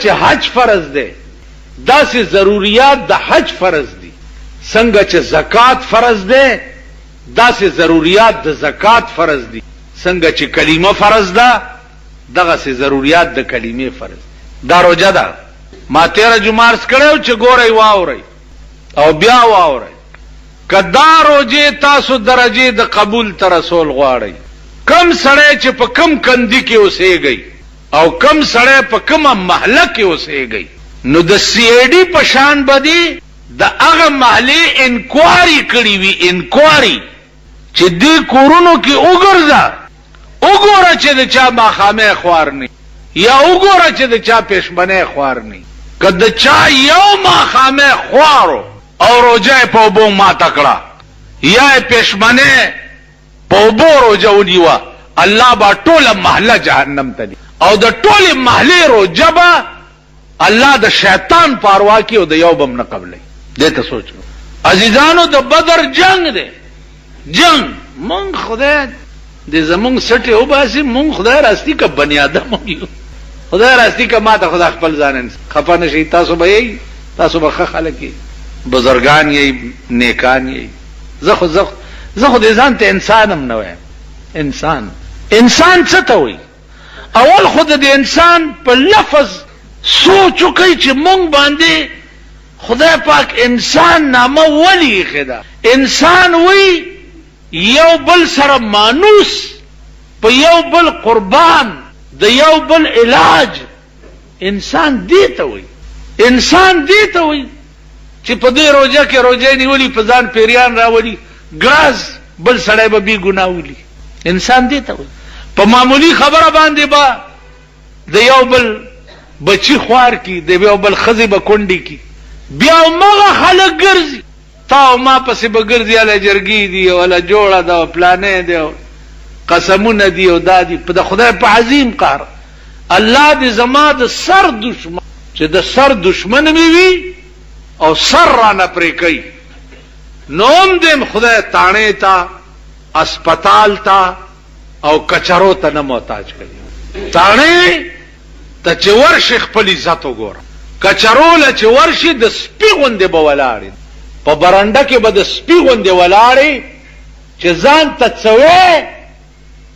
چې حج فرض دی داسې ضروریات د حج فرض دي، څنګه چې زکات فرض دی داسې ضروریات د زکات فرض دي، څنګه چې کلمه فرض ده دغه سي ضروریات د کلمې فرض دي. دا روزه ده. ما 13 جمعه کړو چې ګورئ واورئ او بیا واورئ. کدا روزه تاسو درجه د قبول تر رسول غواړئ، کم سړی چې په کم کندي کې اوسېږي او کم سړی په کومه محله کې اوسېږي، نو د سی ای ډي په شان بدی د هغه محلې انکوایري کړی وي، انکوایري چې دې کورونو کې وګرځه، وګوره چې د چا ماښامې خوار نه یا وګوره چې د چا پېشمنې خوار نه. که د چا یو ماښامې خوارو او روجه په اوبو ماته کړه یا پېشمنې په اوبو روجه ونیوه، الله به ټوله محله جهنم ته دی او د ټولې محلې روجه به الله د شیطان پاروا کی او د یو بم نه قبلې. دې ته سوچو عزیزانو، د بدر جنگ دی، جنگ مونږ خدای دې زمونږ سټې وباسي، مونږ خدای راستی که بنی آدم یو، خدای راستی که ما ته خدای خپل ځان خفه نشي. تاسو به یې تاسو به ښه خلک یې، بزرګان یې، نیکان یې. زه خو دې ځان ته انسان هم نه وایم. انسان څه ته وایي؟ اول خو د انسان په لفظ سوچ وکړئ چې مونږ باندې خدای پاک انسان نامه ولې ایښې ده. انسان وی یو بل سره مانوس، په یو بل قربان، د یو بل علاج. انسان دې ته وی، انسان دې ته وی چې په دې روزه کې روزه نیولي په ځان پیریان راولي، ګراز بل سړی به بې ګناه ولي. انسان دې ته وی. په معمولی خبره باندې به د یو بل بچی خوار کی، د یو بل ښځې به کونډې کی، بیا همغه خلک ګرځي، تا او ما پسې به ګرځي، اله جرګي دي او اله جوړه ده او پلانې دی او قسمونه دي او دا دي. په د خدای په عظیم قهر الله دې زما د سر دشمن چې د سر دشمن مې وي او سر رانه پرې کوي، نو هم دې خدای تاڼې ته، اسپتال ته او کچرو ته نه محتاج کوي. تاڼې ته چې ورشي خپل عزت وګوره، کچرو له چې ورشي د سپي غوندې به ولاړې، په برنډه کې به د سپي غوندې ولاړې چې ځان ته څه وې،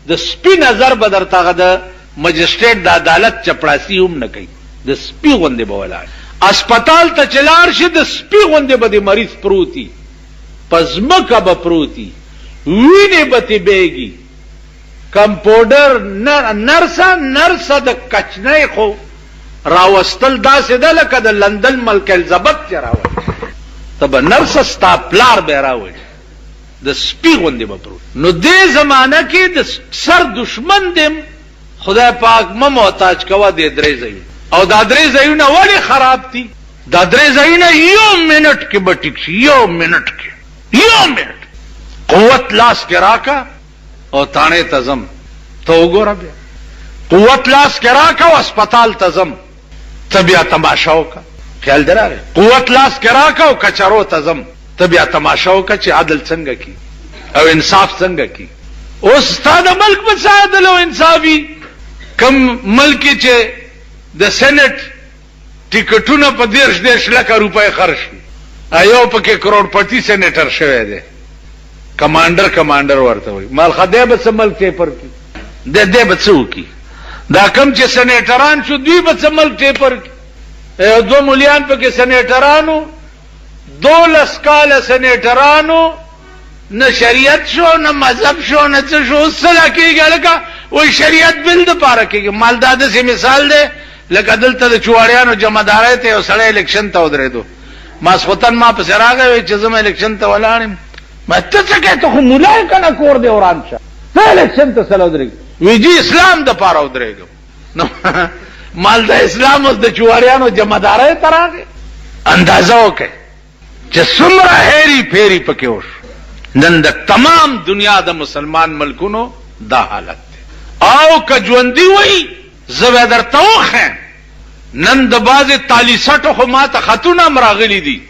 د سپي نظر به درته هغه د مجسټریټ د عدالت چپړاسي هم نه کوي، د سپي غوندې به ولاړې. اسپتال ته چې لاړ شي د سپي غوندې به د مریض پروتي، په ځمکه به پروتي، وینې به تې بیږي. کمپاوډر نرسه د کچنۍ خو راوستل داسې ده لکه د لندن ملک الزبت چې راوړي، ته به نرسه ستا پلار به راوړي، د سپي غوندې به پروت. نو دې زمانه کې د سر دشمن دې خدای پاک مه محتاج کوه دې درې ځایونه. او دا درې ځایونه ولې خراب دي؟ دا درې ځایونه یو منټ کې به ټیک شي، یو منټ کې، یو منټ. قوت لاس کې راکا او تاڼې ته ځم، ته وګوره بیا. قوت لاس کې راکا او اسپتال ته ځم، ته بیا تماشا وکړه. خیال دې راغی؟ قوت لاس کې راکا او کچرو ته ځم، ته بیا تماشا وکړه چې عدل څنګه کی او انصاف څنګه کی. اوس ستا د ملک به څه عدل او انصاف وي؟ کم ملک چې د سینټ ټیکټونه په 10 لکه روپۍ خرج شي، یو پکې کروڑپتی سینیټر شوی دی، کمانډر ورته وایي. مال خدای به څه ملک ټیپر کی، دې به څه وکړي؟ دا کم چې سینیټران شو دوی به څه ملک ټیپر کی؟ 2 ملیان پکې سینیټرانو، 12 کاله سینیټرانو، نه شریعت شو نه مذهب شو نه څه شو. سلا کېږي لکه وایي شریعت بل د پاره کېږي. مال دا داسې مثال دی لکه دلته د چواړیانو جمعدارۍ ته یو سړی الیکشن ته ودرېدو، ماسخوتن ما پسې راغی وایي چې زه م الیکشن ته ولاړ یم. ما ته څه کوې؟ ته خو ملا یې که نه کور دې وران شه، ته الیکشن ته سله ودرېږي. وایي جي اسلام د پاره ودرېږم. نو مال د اسلام اوس د چواړیانو جمعدارۍ ته راغی. اندازه وکړئ چې څومره هیري پھیري پکې وشو. نن د تمام دنیا د مسلمان ملکونو دا حالت دی. او که ژوندي وایي زه به درته وښیم، نن د بعضې تالي سټو خو ما ته خطونه هم راغلي دي،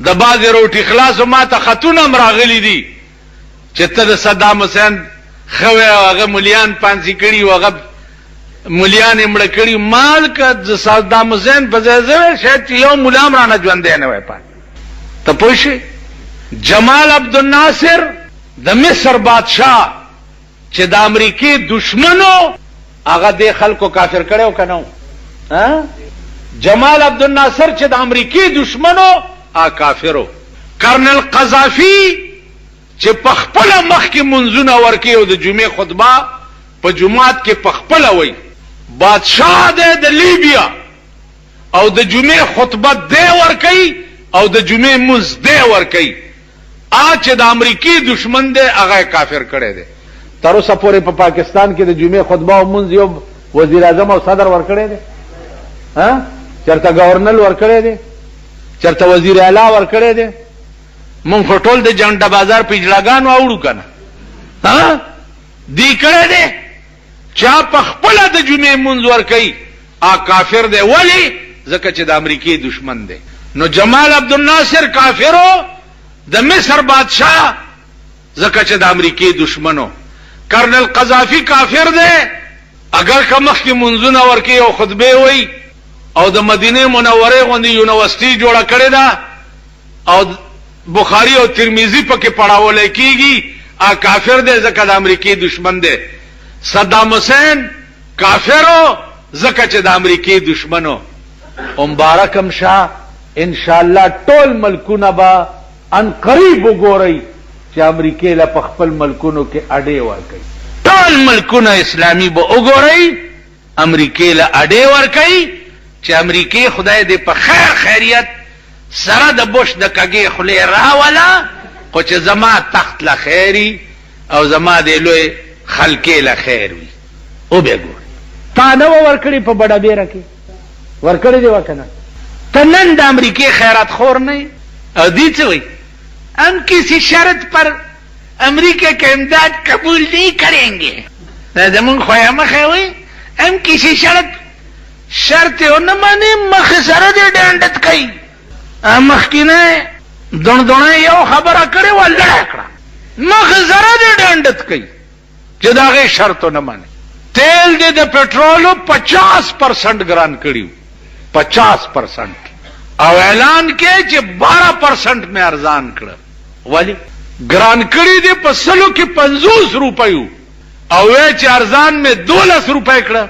د بعضې روټي خلاصو ما ته خطونه هم راغلي دي چې ته د صدام حسین ښه وی او هغه ملیان پانسي کړي او هغه مليان مړ کړي مال ک صدام حسین په ځای شاید یو ملام رانه ژوند نه وای پات ته پوښي جمال عبد الناصر د مصر بادشاہ چې د امریکای دشمنو هغه د خلکو کافر کړو کنه ها جمال عبد الناصر چې د امریکای دشمنو ا کافرو کرنل قذافی چې پخپل مخ کې منځونه ورکی او د جمعې خطبه په جمعات کې پخپل وای بادشاہ د لیبیا او د جمعې خطبه دی ورکی او د جمعې منځ دی ورکی چې د امریکای دشمن دی هغه کافر کړي دي تر اوسه پورې په پاکستان کې د جمعې خطبه او منځ یو وزیر اعظم او صدر ورکړي دي ها چرته گورنر ورکړي دي چرته وزیر اعلی ورکړي دي مونږ ټول د جنډه بازار پیجلاګانو اوړو کنه ها دی کړي دي چا په خپل د جمعې منځ ورکړي کافر دی ولی ځکه چې د امریکای دشمن دی نو جمال عبد الناصر کافرو د مصر بادشاہ ځکه چې د امریکای دشمنو کرنل قذافی کافر دی اگر کمخ کې منځونه ورکی او خطبه وای او د مدینه منوره غوندي یونیورسيټي جوړه کړې ده او بخاری او ترمذی پکې پڑھاول کیږي کافر دی ځکه د امریکای دشمن دی صدام حسین کافرو ځکه چې د امریکای دشمنو مبارکم شاه ان شاء الله ټول ملکونه با ان قریب وګورئ چې امریکای له خپل ملکونو کې اډې ورکړي ټول ملکونه اسلامي به وګورئ امریکای له اډې ورکړي چې امریکای خدای دې په خیر خیریت سره د بوش د کګي خله راولا خو چې زما تخت له خیری او زما دې لوی خلکې له خیر وي او به ګور تا نو ورکړي په بڑا بیره کې ورکړي دی وکنه ته نن د امریکای خیرات خور نه او دې څه وي हम किसी शर्त पर अमेरिका का इमदाद कबूल नहीं करेंगे जमन खोया मखे हुई हम किसी शर्त न माने मखसर दे डांडत कई मखकिने दोण यो खबर करे वो लड़कड़ा मखसर दे डांडत कई जदागे शर्त न माने तेल दे पेट्रोल 50% ग्रान कड़ी 50% او اعلان کې چې 12% में ارزان کړ ولی ګران کړی دی په سلو کې 50 روپیو او چې ارزان میں 12 روپے کړ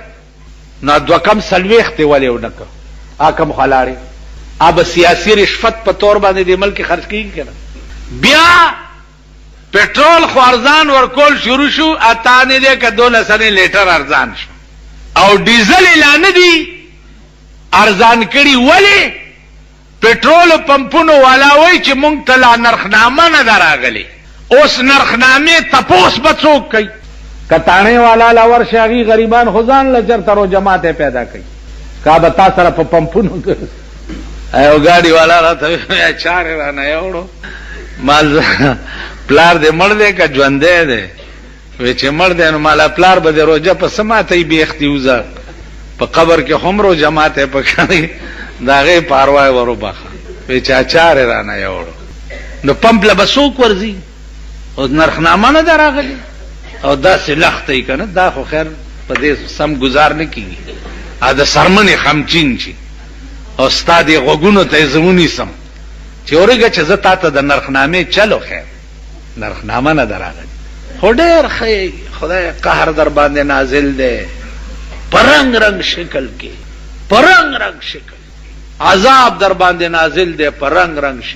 نو دو کم سلويخته ولی ونک کم خلاړي اب سیاسی رشوت په تور باندې د ملک خرج کیږي کنه بیا پټرول خو ارزان ورکول شروع شو اتانه دې ک 12 لیټر ارزان شو او ډیزل اعلان دي ارزان کړي ولی पेट्रोल पंपونو والا وای چې مونږ ته لا نرخنامه نه دراغلي اوس نرخنامه تپوس بڅوک کوي کټانه والا لا ورشاغي غریبان خزان لچر ترو جماعت پیدا کوي کا بتا سره په پمپونو ایو ګاډي والا راته چار نه یوړو مال پلار دې مړ دې کا ژوندې دې وې چې مړ دې نو مال پلار به روزه په سماته به اختیوزه په قبر کې همرو جماعت په کوي داغه پاروای ورو باخه په چاچار رانه یوړو نو پمپ له بسوک ورزي او نرخنامه نه دراغلي او دا سلخت یې کنه دا خو خیر په دې سم گزار نه کیږي ا د سرمنې خمچین چی او استاد غوګونو ته زمونی سم چې اورګه چې زتا ته د نرخنامه چلو خیر نرخنامه نه دراغلي خو ډېر خدای قهر در باندې نازل دی پرنګ رنگ شکل کې پرنګ رنگ شکل عذاب در باندې نازل دی پرنګ رنگ